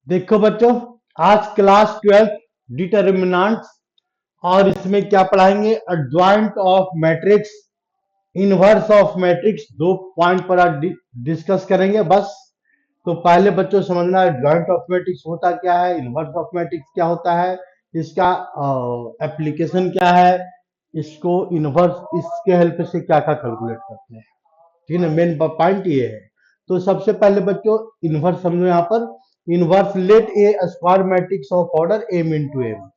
देखो बच्चों, आज क्लास 12 डिटर्मिनेंट्स और इसमें क्या पढ़ाएंगे? Adjoint of matrix, inverse of matrix, दो पॉइंट पर आज डिस्कस करेंगे बस। तो पहले बच्चों समझना एडजॉइंट ऑफ मैट्रिक्स होता क्या है, इनवर्स ऑफ मैट्रिक्स क्या होता है, इसका एप्लीकेशन क्या है, इसको इनवर्स इसके हेल्प से क्या क्या कैलकुलेट करते हैं। ठीक है ना, मेन पॉइंट ये है। तो सबसे पहले बच्चों इनवर्स समझो। यहाँ पर inverse, let a square matrix of order M into M.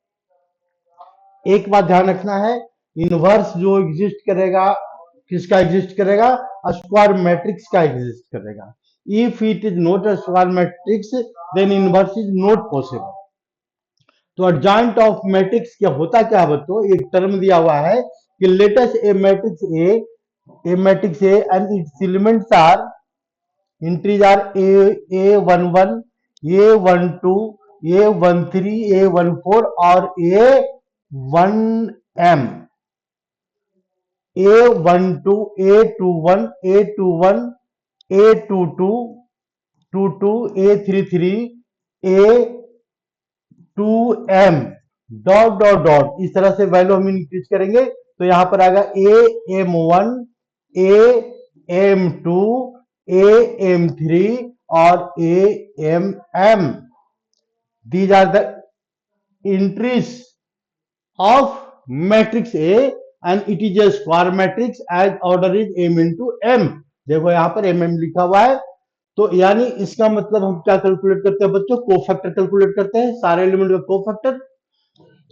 एक बात ध्यान रखना है, इनवर्स जो एग्जिस्ट करेगा, किसका एग्जिस्ट करेगा? स्क्वायर मैट्रिक्स का एग्जिस्ट करेगा। If it is not a square matrix then inverse is not possible. तो एडजॉइंट ऑफ मैट्रिक्स क्या होता, क्या है बच्चों? एक टर्म दिया हुआ है कि latest A matrix A and its elements are entries are A11, A12, A13, A14 और A1M, A12, A21, A21, A22, 22, A33, A2M, dot dot dot, इस तरह से वैल्यू हम इंक्रीज करेंगे। तो यहां पर आएगा AM1, AM2, AM3 और AMM। These are the entries of matrix A and it is a square matrix as order is m into m। देखो यहाँ पर mm लिखा हुआ है। तो यानी इसका मतलब हम क्या कैलकुलेट करते हैं बच्चों? कोफैक्टर कैलकुलेट करते हैं, सारे एलिमेंट का कोफैक्टर।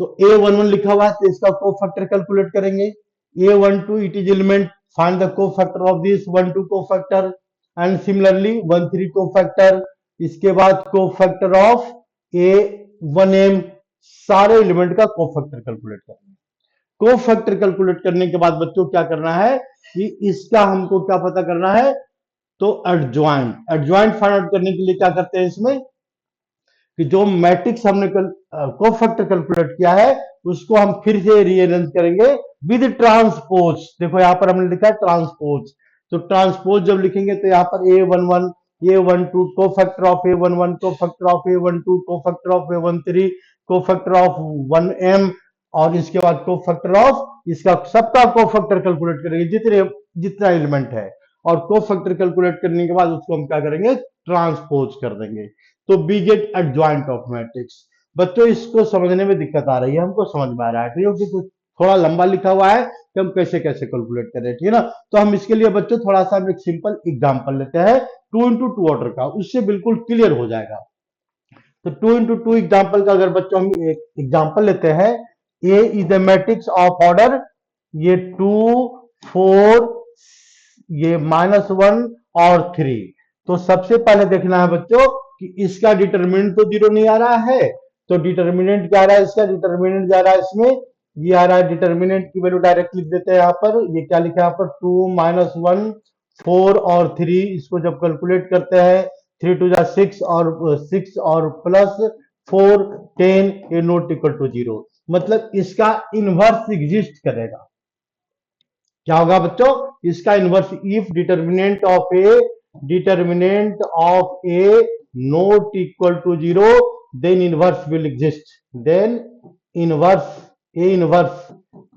तो A11 लिखा हुआ है तो इसका कोफैक्टर कैलकुलेट करेंगे। A12 it is element, find the cofactor of this 12 cofactor and similarly 13 cofactor. इसके बाद कोफैक्टर ऑफ A1M, सारे एलिमेंट का कोफैक्टर कैलकुलेट करना है। कोफैक्टर कैलकुलेट करने के बाद बच्चों क्या करना है कि इसका हमको क्या पता करना है? तो एडजॉइंट फाइंड आउट करने के लिए क्या करते हैं इसमें कि जो मैट्रिक्स हमने कोफैक्टर कैलकुलेट किया है उसको हम फिर से रीअरेंज करेंगे विद ट्रांसपोज। देखो यहां पर हमने लिखा है ट्रांसपोज। तो ट्रांसपोज जब लिखेंगे तो यहाँ पर A11, A12 cofactor of A11, cofactor of A12, cofactor of A13, cofactor of 1M और इसके बाद कोफैक्टर ऑफ इसका सबका कोफैक्टर कैलकुलेट करेंगे जितने जितना एलिमेंट है। और कोफैक्टर कैलकुलेट करने के बाद उसको हम क्या करेंगे? ट्रांसपोज कर देंगे। तो B get adjoint of matrix. बच्चों इसको समझने में दिक्कत आ रही है, हमको समझ में आ रहा है क्योंकि थोड़ा लंबा लिखा हुआ है कि हम कैसे कैसे कैलकुलेट करें, ठीक है ना। तो हम इसके लिए बच्चों थोड़ा सा एक सिंपल एग्जांपल लेते हैं 2 into 2 ऑर्डर का, उससे बिल्कुल क्लियर हो जाएगा। तो 2 into 2 एग्जांपल का अगर बच्चों हम एक एग्जांपल लेते हैं, a is the matrix of order ये 2, 4, ये -1 और 3। तो सबसे पहले देखना है बच्चों कि इसका डिटरमिनेंट तो जीरो नहीं आ रहा है। तो डिटरमिनेंट क्या आ रहा है? इसका डिटरमिनेंट जा रहा है इसमें, ये आ रहा है डिटरमिनेंट की वैल्यू डायरेक्ट लिख देते हैं यहाँ पर। ये क्या लिखा है यहाँ पर? 2, -1, 4 और 3। इसको जब कैलकुलेट करते हैं 3 2 6 और 6 और प्लस 4 10, ये नॉट इक्वल टू 0। मतलब इसका इनवर्स एग्जिस्ट करेगा। क्या होगा बच्चों? इसका inverse, if determinant of A not equal to 0 then inverse will exist. Then inverse inverse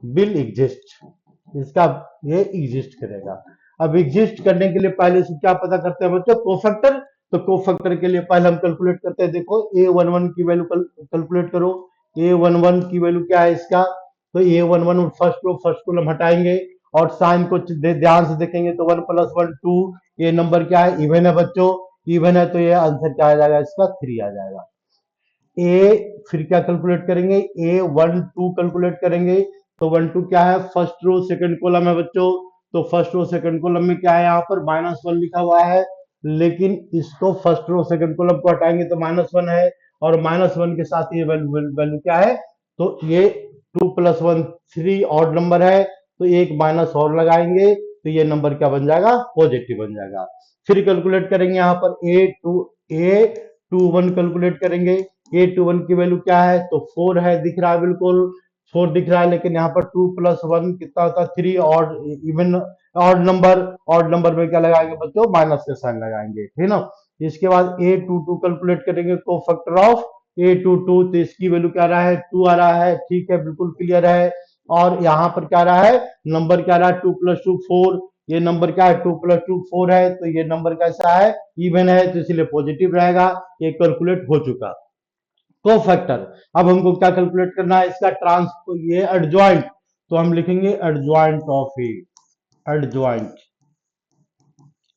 will exist, इसका ये एग्जिस्ट करेगा। अब एग्जिस्ट करने के लिए पहले से क्या पता करते हैं बच्चों? कोफैक्टर। तो कोफैक्टर के लिए पहले हम कैलकुलेट करते हैं। देखो A11 की वैल्यू कैलकुलेट करो। A11 की वैल्यू क्या है इसका? तो A11 फर्स्ट कॉलम हटाएंगे और साइन को ध्यान से देखेंगे तो 1 + 1 2। ये नंबर क्या है? इवन है बच्चों, इवन है तो ये आंसर क्या आ जाएगा इसका? 3 आ जाएगा। फिर क्या कैलकुलेट करेंगे? A12 कैलकुलेट करेंगे। तो 12 क्या है? फर्स्ट रो सेकंड कॉलम है बच्चों। तो फर्स्ट रो सेकंड कॉलम में क्या है? यहाँ पर -1 लिखा हुआ है, लेकिन इसको फर्स्ट रो सेकंड कॉलम को हटाएंगे तो -1 है और -1 के साथ ये वैल्यू क्या है? तो ये 2 + 1 3 ऑड नंबर है, तो एक माइनस और लगाएंगे तो ये नंबर क्या बन जाएगा? पॉजिटिव बन जाएगा। फिर कैलकुलेट करेंगे यहाँ पर A21 कैलकुलेट करेंगे। A21 की वैल्यू क्या है? तो 4 है, दिख रहा है बिल्कुल 4 दिख रहा है, लेकिन यहाँ पर 2 + 1 कितना होता है? 3 ऑड इवन ऑड नंबर में क्या लगाएंगे बच्चों? माइनस का साइन लगाएंगे, ठीक है ना। इसके बाद A22 कैलकुलेट करेंगे, कोफैक्टर ऑफ A22, तो इसकी वैल्यू क्या आ रहा है, 2 आ रहा है। ठीक है, बिल्कुल क्लियर है। और यहाँ पर क्या आ रहा है, नंबर क्या आ रहा है, 2 + 2 4, ये नंबर क्या है, 2 + 2 4 है, तो ये नंबर कैसा है, इवन है, तो इसलिए पॉजिटिव रहेगा। ये कैलकुलेट हो चुका कोफैक्टर। अब हमको क्या कैलकुलेट करना है, इसका ये एडजॉइंट, तो हम लिखेंगे adjoint of A, adjoint,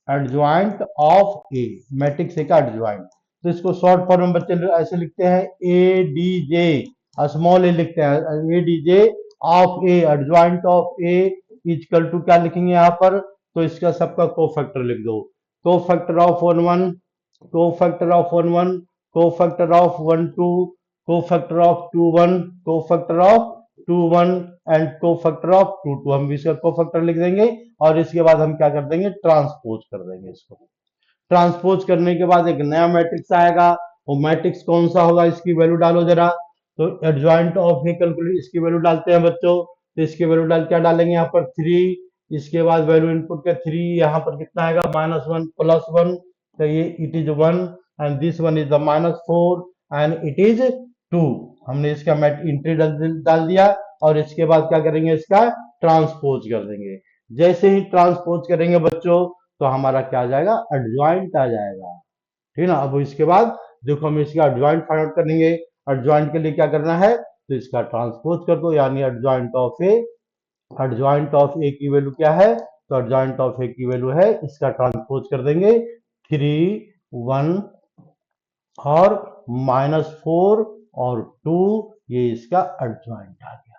adjoint of A, matrix ए का एडजॉइंट। तो इसको शॉर्ट फॉर्म में बच्चे ऐसे लिखते हैं, A D J, small A लिखते हैं, A D J of A, adjoint of A equal to क्या लिखेंगे यहाँ पर, तो इसका सबका कोफैक्टर लिख दो, cofactor of 1 1, cofactor of 1 1, cofactor of 1 2, cofactor of 2 1, cofactor of 2 1 and cofactor of 2 2, हम इसका कोफैक्टर लिख देंगे। और इसके बाद हम क्या कर देंगे, ट्रांसपोज कर देंगे इसको। ट्रांसपोज करने के बाद एक नया मैट्रिक्स आएगा, वो मैट्रिक्स कौन सा होगा, इसकी वैल्यू डालो जरा। तो एडजॉइंट ऑफ ए कैलकुलेट, इसकी वैल्यू डालते हैं बच्चों, तो इसकी वैल्यू डाल क्या डालेंगे यहाँ पर 3, इसके बाद वैल्यू इनपुट का 3, यहाँ पर कितना आएगा, -1 + 1, तो ये it is 1 and this one is the -4 and it is 2। हमने इसका एंट्री डाल दिया और इसके बाद क्या करेंगे, इसका ट्रांसपोज कर देंगे। जैसे ही ट्रांसपोज करेंगे बच्चों, तो हमारा क्या आ जाएगा, एडजॉइंट आ जाएगा। ठीक है ना। अब इसके बाद देखो हम इसका एडजॉइंट फाइंड आउट करेंगे। एडजॉइंट के लिए क्या करना है, तो इसका ट्रांसपोज कर दो, यानी adjoint of A, adjoint of a की वैल्यू क्या है, तो एडजॉइंट ऑफ ए की वैल्यू है, इसका ट्रांसपोज कर देंगे 3 1 और -4 और 2, ये इसका एडजॉइंट आ गया।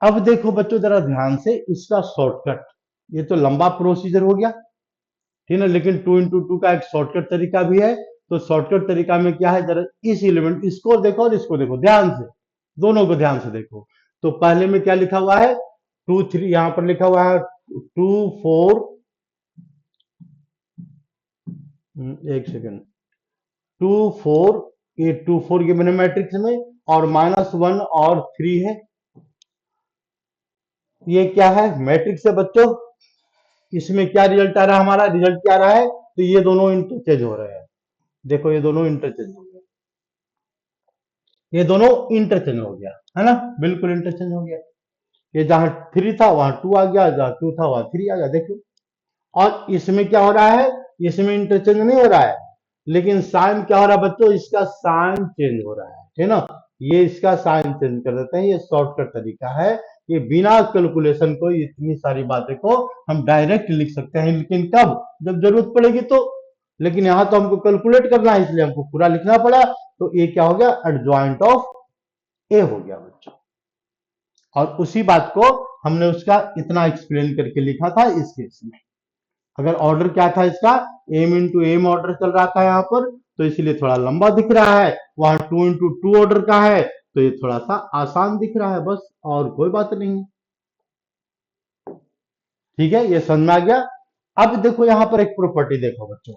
अब देखो बच्चों जरा ध्यान से, इसका शॉर्टकट, ये तो लंबा प्रोसीजर हो गया, ठीक है, लेकिन 2 × 2 का एक शॉर्टकट तरीका भी है। तो शॉर्टकट तरीका में क्या है, जरा इस एलिमेंट, इसको देखो और इसको देखो ध्यान से, दोनों को ध्यान से देखो। तो पहले में क्या लिखा हुआ है, 2 3, यहां पर लिखा हुआ है 2 4, एक सेकेंड, 2 4, ये 2 4 के मैंने मैट्रिक्स में, और -1 और 3 है। ये क्या है, मैट्रिक्स है बच्चों। इसमें क्या रिजल्ट आ रहा है, हमारा रिजल्ट क्या आ रहा है, तो ये दोनों इंटरचेंज हो रहे हैं। देखो ये दोनों इंटरचेंज हो गए, ये दोनों इंटरचेंज हो गया, है ना, बिल्कुल इंटरचेंज हो गया। ये जहां 3 था वहां 2 आ गया, जहां 2 था वहां 3 आ गया, देखो। और इसमें क्या हो रहा है, इसमें इंटरचेंज नहीं हो रहा है, लेकिन साइन क्या हो रहा है बच्चों, इसका साइन चेंज हो रहा है, ठीक है ना। ये इसका साइन चेंज कर देते हैं, ये शॉर्टकट तरीका है। ये बिना कैलकुलेशन को इतनी सारी बातें को हम डायरेक्ट लिख सकते हैं, लेकिन कब, जब जरूरत पड़ेगी तो। लेकिन यहाँ तो हमको कैलकुलेट करना है, इसलिए हमको पूरा लिखना पड़ा। तो ये क्या हो गया, एडजॉइंट ऑफ ए हो गया बच्चों। और उसी बात को हमने उसका इतना एक्सप्लेन करके लिखा था इस केस में। अगर ऑर्डर क्या था इसका, एम इंटू एम ऑर्डर चल रहा था यहाँ पर, तो इसलिए थोड़ा लंबा दिख रहा है। वहां 2 × 2 ऑर्डर का है, तो ये थोड़ा सा आसान दिख रहा है, बस और कोई बात नहीं। ठीक है, ये समझ में आ गया। अब देखो यहाँ पर एक प्रॉपर्टी देखो बच्चों,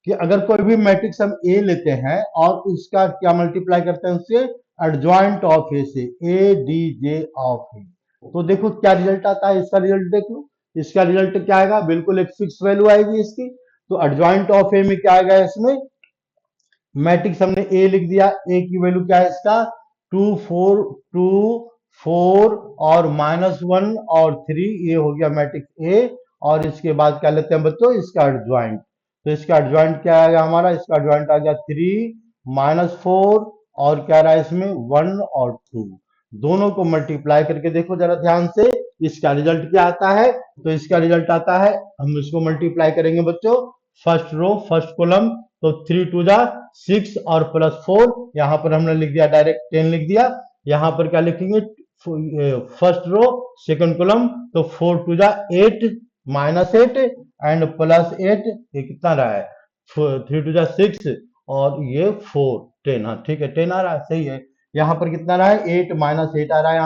कि अगर कोई भी मैट्रिक्स हम ए लेते हैं और उसका क्या मल्टीप्लाई करते हैं उससे, एडजॉइंट ऑफ ए से, ए डी जे ऑफ ए, तो देखो क्या रिजल्ट आता है, इसका रिजल्ट देखो। इसका रिजल्ट क्या आएगा, बिल्कुल एक फिक्स वैल्यू आएगी इसकी। तो एडजॉइंट ऑफ ए में क्या आएगा, इसमें मैट्रिक्स हमने ए लिख दिया, ए की वैल्यू क्या है इसका, 2 4 2 4 और -1 और 3, ये हो गया मैट्रिक्स ए। और इसके बाद क्या लेते हैं बच्चों, इसका एडजॉइंट। तो इसका एडजॉइंट क्या आ गया हमारा, इसका एडजॉइंट आ गया 3 -4 और क्या रहा है इसमें 1 और 2, दोनों को मल्टीप्लाई करके देखो जरा ध्यान से, इसका रिजल्ट क्या आता है। तो इसका रिजल्ट आता है, हम इसको मल्टीप्लाई करेंगे बच्चों, फर्स्ट रो फर्स्ट कॉलम, तो 3 2 जा 6 और +4, यहां पर हमने लिख दिया डायरेक्ट 10 लिख दिया। यहां पर क्या लिखेंगे, फर्स्ट रो सेकंड कॉलम, तो 4 2 जा 8 -8 एंड +8, ये कितना रहा है, 3 2 जा 6 और ये 4 10, हाँ ठीक है 10 आ रहा है, सही है। यहाँ पर कितना रहा है, 8 -8 आ रहा है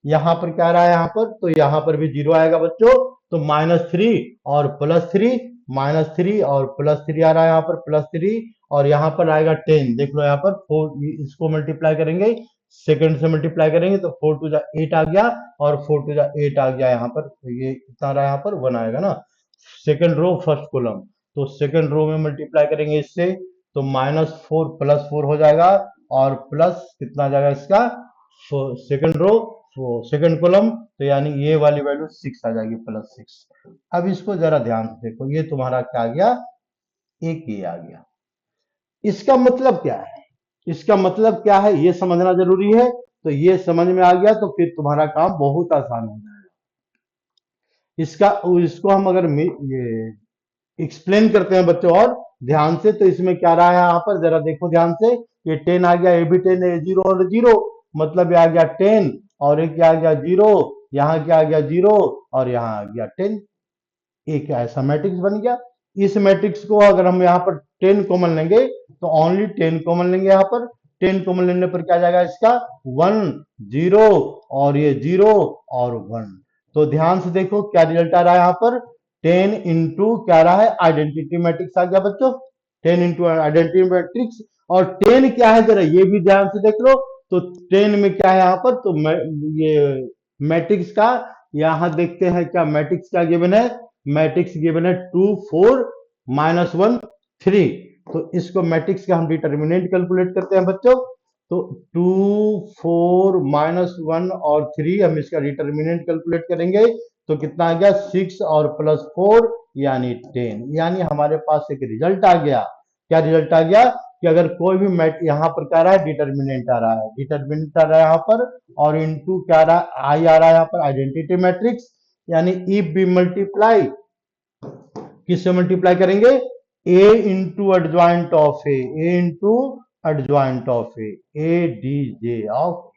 यहाँ पर क्या आ रहा है यहाँ पर, तो यहाँ पर भी 0 आएगा बच्चों। तो -3 और +3, -3 और +3 आ रहा है यहाँ पर +3, और यहाँ पर आएगा 10, देख लो यहाँ पर 4, इसको मल्टीप्लाई करेंगे, सेकंड से मल्टीप्लाई करेंगे, तो 4 2 जा 8 आ गया और 4 2 जा 8 आ गया यहाँ पर, तो ये कितना रहा है यहाँ पर 1 आएगा ना, सेकंड रो फर्स्ट कॉलम। तो सेकंड रो में मल्टीप्लाई करेंगे इससे, तो -4 +4 हो जाएगा, और प्लस कितना आ जाएगा इसका, सेकंड रो, सेकंड कॉलम, तो यानी ये वाली वैल्यू 6 आ जाएगी, +6। अब इसको जरा ध्यान से देखो, ये तुम्हारा क्या आ गया, एक ये आ गया। इसका मतलब क्या है, इसका मतलब क्या है ये समझना जरूरी है। तो ये समझ में आ गया तो फिर तुम्हारा काम बहुत आसान हो जाएगा। इसका इसको हम अगर ये एक्सप्लेन करते हैं बच्चों और ध्यान से, तो इसमें क्या रहा है यहाँ पर, जरा देखो ध्यान से। ये 10 आ गया, ये भी 10 है, 0 और 0, मतलब ये आ गया 10, और एक क्या आ गया 0, यहाँ क्या आ गया 0, और यहाँ आ गया 10। एक ऐसा मैट्रिक्स बन गया। इस मैट्रिक्स को अगर हम यहाँ पर 10 कॉमन लेंगे, तो ओनली 10 कॉमन लेंगे यहाँ पर। 10 कॉमन लेने पर क्या जाएगा इसका, 1 0, और ये 0 और 1। तो ध्यान से देखो क्या रिजल्ट आ रहा है यहाँ पर, 10 इंटू क्या रहा है, आइडेंटिटी मैट्रिक्स आ गया बच्चों, 10 इंटू आइडेंटिटी मैट्रिक्स। और 10 क्या है जरा ये भी ध्यान से देख लो। तो 10 में क्या है यहाँ पर, तो ये मैट्रिक्स का, यहां देखते हैं क्या मैट्रिक्स क्या गिवन है, मैट्रिक्स गिवन है 2 4 -1 3। तो इसको मैट्रिक्स का हम डिटर्मिनेंट कैलकुलेट करते हैं बच्चों। तो 2 4 -1 और 3, हम इसका डिटर्मिनेंट कैलकुलेट करेंगे, तो कितना आ गया, 6 और +4 यानी 10। यानी हमारे पास एक रिजल्ट आ गया। क्या रिजल्ट आ गया, कि अगर कोई भी मैट यहाँ पर क्या आ रहा है, डिटर्मिनेंट आ रहा है, डिटर्मिनेंट आ रहा है यहाँ पर, और इनटू क्या आ रहा है, आई आ रहा है यहाँ पर, आइडेंटिटी मैट्रिक्स। यानी इफ बी मल्टीप्लाई, किससे मल्टीप्लाई करेंगे, ए into adjoint of A into adjoint of a D J of,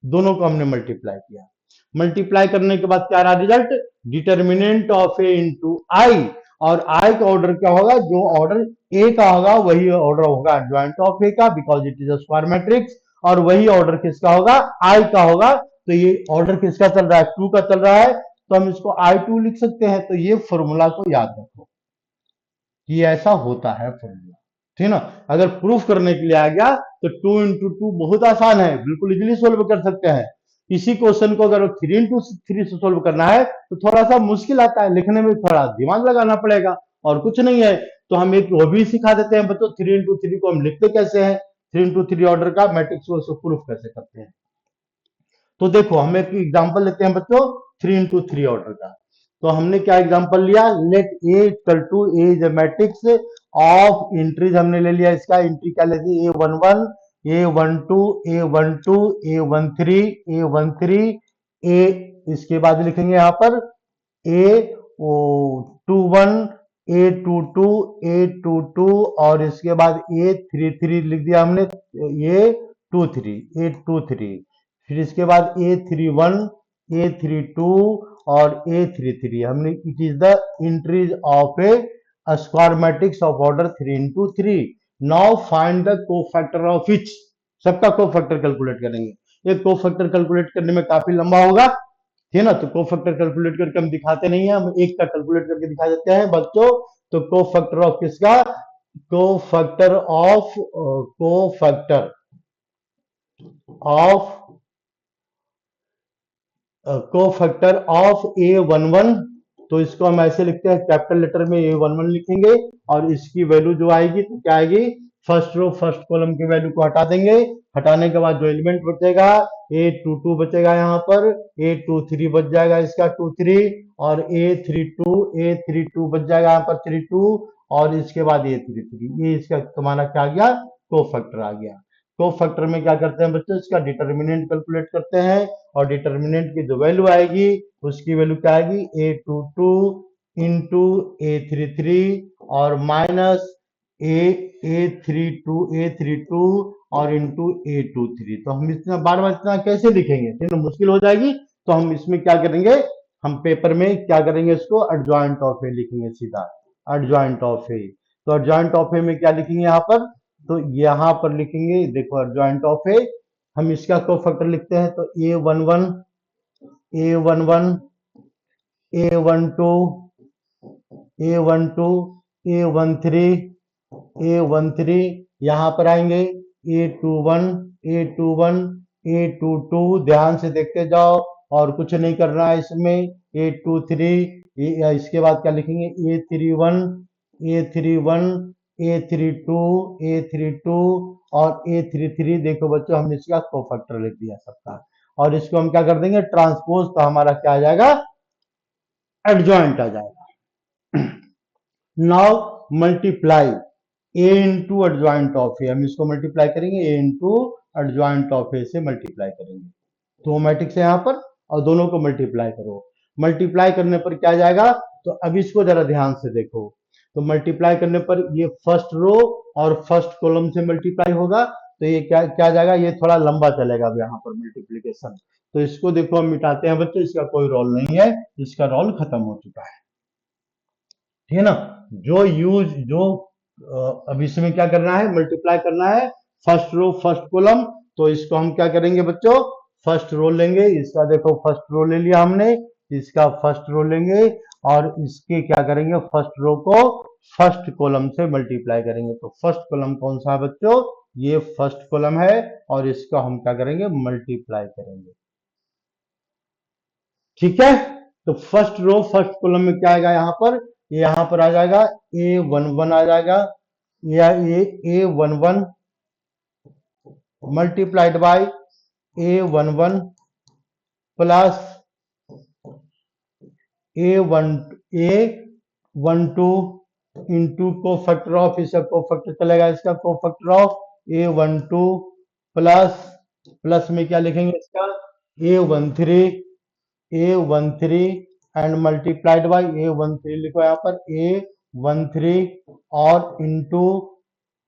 दोनों को हमने मल्टीप्लाई किया। मल्टीप्लाई करने के बाद क्या रहा result, determinant of A into I, और आई का ऑर्डर क्या होगा, जो ऑर्डर ए का होगा वही ऑर्डर होगा एडजॉइंट ऑफ ए का, because it is a square matrix. और वही ऑर्डर किसका होगा, आई का होगा। तो ये ऑर्डर किसका चल रहा है, 2 का चल रहा है, तो हम इसको I2 लिख सकते हैं। तो ये फॉर्मूला को याद रखो कि ऐसा होता है फॉर्मूला, ठीक ना। अगर प्रूफ करने के लिए आ गया, तो 2 इंटू 2 बहुत आसान है, बिल्कुल इजीली सोल्व कर सकते हैं। इसी क्वेश्चन को अगर 3 इंटू 3 से सोल्व करना है, तो थोड़ा सा मुश्किल आता है, लिखने में थोड़ा दिमाग लगाना पड़ेगा, और कुछ नहीं है। तो हम एक वो भी सिखा देते हैं बच्चों, 3 इंटू 3 को हम लिखते कैसे हैं, 3 इंटू 3 ऑर्डर का मैट्रिक्स को प्रूफ कैसे करते हैं। तो देखो हम एक एग्जांपल लेते हैं बच्चों, 3 इंटू 3 ऑर्डर का। तो हमने क्या एग्जांपल लिया, let A equal to A is a matrix of entries, हमने ले लिया इसका एंट्री क्या ले ली, A11 A12 A12 A13 A13 ए, इसके बाद लिखेंगे यहाँ पर A21 A22 A22, और इसके बाद A33 लिख दिया हमने, A23 फिर इसके बाद A31 A32 और A33 हमने, it is the entries of A square matrix of order 3 into 3। Now find the cofactor of each, सबका कोफैक्टर कैलकुलेट करेंगे। एक कोफैक्टर कैलकुलेट करने में काफी लंबा होगा, ठीक है ना। तो कोफैक्टर कैलकुलेट करके हम दिखाते नहीं है, हम एक का कैलकुलेट करके दिखा देते हैं बच्चों। तो कोफैक्टर ऑफ किसका, cofactor of cofactor of cofactor of A11, तो इसको हम ऐसे लिखते हैं, कैपिटल लेटर में A11 लिखेंगे, और इसकी वैल्यू जो आएगी तो क्या आएगी, फर्स्ट रो फर्स्ट कॉलम की वैल्यू को हटा देंगे, हटाने के बाद जो एलिमेंट बचेगा A22 बचेगा, यहाँ पर A23 बच जाएगा इसका 23, और A32 बच जाएगा यहाँ पर 32, और इसके बाद A33, ये इसका तुम्हारा क्या आ गया, कोफैक्टर आ गया। कोफैक्टर में क्या करते हैं बच्चों, इसका डिटर्मिनेंट कैलकुलेट करते हैं, और डिटर्मिनेंट की जो वैल्यू आएगी उसकी वैल्यू क्या आएगी, A22 इंटू A33 और माइनस A32 और इंटू A23। तो हम इतना बार बार इतना कैसे लिखेंगे, ठीक है, मुश्किल हो जाएगी। तो हम इसमें क्या करेंगे, हम पेपर में क्या करेंगे, इसको एडजॉइंट ऑफ ए लिखेंगे सीधा, एडजॉइंट ऑफ ए। तो एडजॉइंट ऑफ ए में क्या लिखेंगे यहाँ पर, तो यहाँ पर लिखेंगे, देखो एडजॉइंट ऑफ ए, हम इसका कोफैक्टर लिखते हैं, तो A11 A11 A12 A12 A13 यहाँ पर आएंगे A21 A21 A22, ध्यान से देखते जाओ और कुछ नहीं करना है इसमें, A23, इसके बाद क्या लिखेंगे A31 A31, A32, A32 और A33। देखो बच्चों हमने इसका कोफैक्टर लिख दिया सबका, और इसको हम क्या कर देंगे ट्रांसपोज, तो हमारा क्या आ जाएगा एडजॉइंट आ जाएगा। Now multiply A into adjoint of A, हम इसको मल्टीप्लाई करेंगे ए इंटू एडजॉइंट ऑफ ए से मल्टीप्लाई करेंगे, दो मैट्रिक्स है यहाँ पर और दोनों को मल्टीप्लाई करो। मल्टीप्लाई करने पर क्या जाएगा, तो अब इसको जरा ध्यान से देखो। तो मल्टीप्लाई करने पर ये फर्स्ट रो और फर्स्ट कॉलम से मल्टीप्लाई होगा, तो ये क्या क्या जाएगा, ये थोड़ा लंबा चलेगा अब यहाँ पर मल्टीप्लीकेशन। तो इसको देखो हम मिटाते हैं बच्चों, इसका कोई रोल नहीं है, इसका रोल खत्म हो चुका है, ठीक है ना। जो यूज जो अब इसमें क्या करना है, मल्टीप्लाई करना है फर्स्ट रो फर्स्ट कॉलम, तो इसको हम क्या करेंगे बच्चों, फर्स्ट रो लेंगे, इसका देखो फर्स्ट रो ले लिया हमने, इसका फर्स्ट रो लेंगे और इसके क्या करेंगे, फर्स्ट रो को फर्स्ट कॉलम से मल्टीप्लाई करेंगे। तो फर्स्ट कॉलम कौन सा है बच्चों, ये फर्स्ट कॉलम है, और इसका हम क्या करेंगे मल्टीप्लाई करेंगे, ठीक है। तो फर्स्ट रो फर्स्ट कॉलम में क्या आएगा यहाँ पर, ये यहाँ पर आ जाएगा A11 आ जाएगा, या ये A11 multiplied by A11 plus A12 into को फैक्टर ऑफ, इसका को फैक्टर चलेगा, इसका को factor of A12 plus plus में क्या लिखेंगे इसका A13 and multiplied by A13 लिखो यहाँ पर A13 और इंटू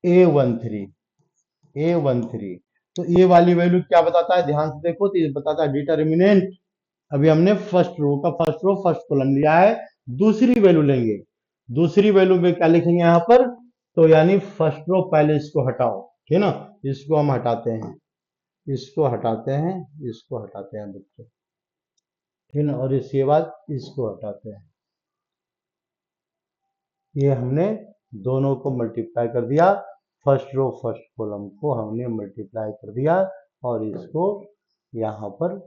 A13। तो ये वाली वैल्यू क्या बताता है, ध्यान से देखो, तो ये बताता है डिटर्मिनेंट। अभी हमने फर्स्ट रो का फर्स्ट रो फर्स्ट कॉलम लिया है, दूसरी वैल्यू लेंगे, दूसरी वैल्यू में क्या लिखेंगे यहाँ पर, तो यानी फर्स्ट रो पहले इसको हटाओ, ठीक है ना, इसको हम हटाते हैं, इसको हटाते हैं, इसको हटाते हैं बच्चों, ठीक है ना, और इसके बाद इसको हटाते हैं। ये हमने दोनों को मल्टीप्लाई कर दिया, फर्स्ट रो फर्स्ट कॉलम को हमने मल्टीप्लाई कर दिया, और इसको यहाँ पर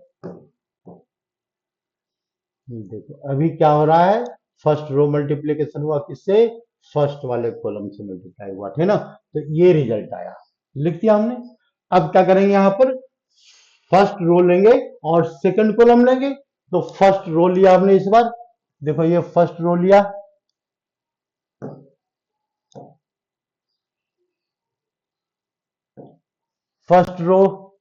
देखो अभी क्या हो रहा है, फर्स्ट रो मल्टीप्लीकेशन हुआ किससे, फर्स्ट वाले कॉलम से मल्टीप्लाई हुआ, ठीक है ना। तो ये रिजल्ट आया, लिख दिया हमने। अब क्या करेंगे यहाँ पर, फर्स्ट रो लेंगे और सेकंड कॉलम लेंगे। तो फर्स्ट रो लिया हमने इस बार, देखो ये फर्स्ट रो लिया, फर्स्ट रो,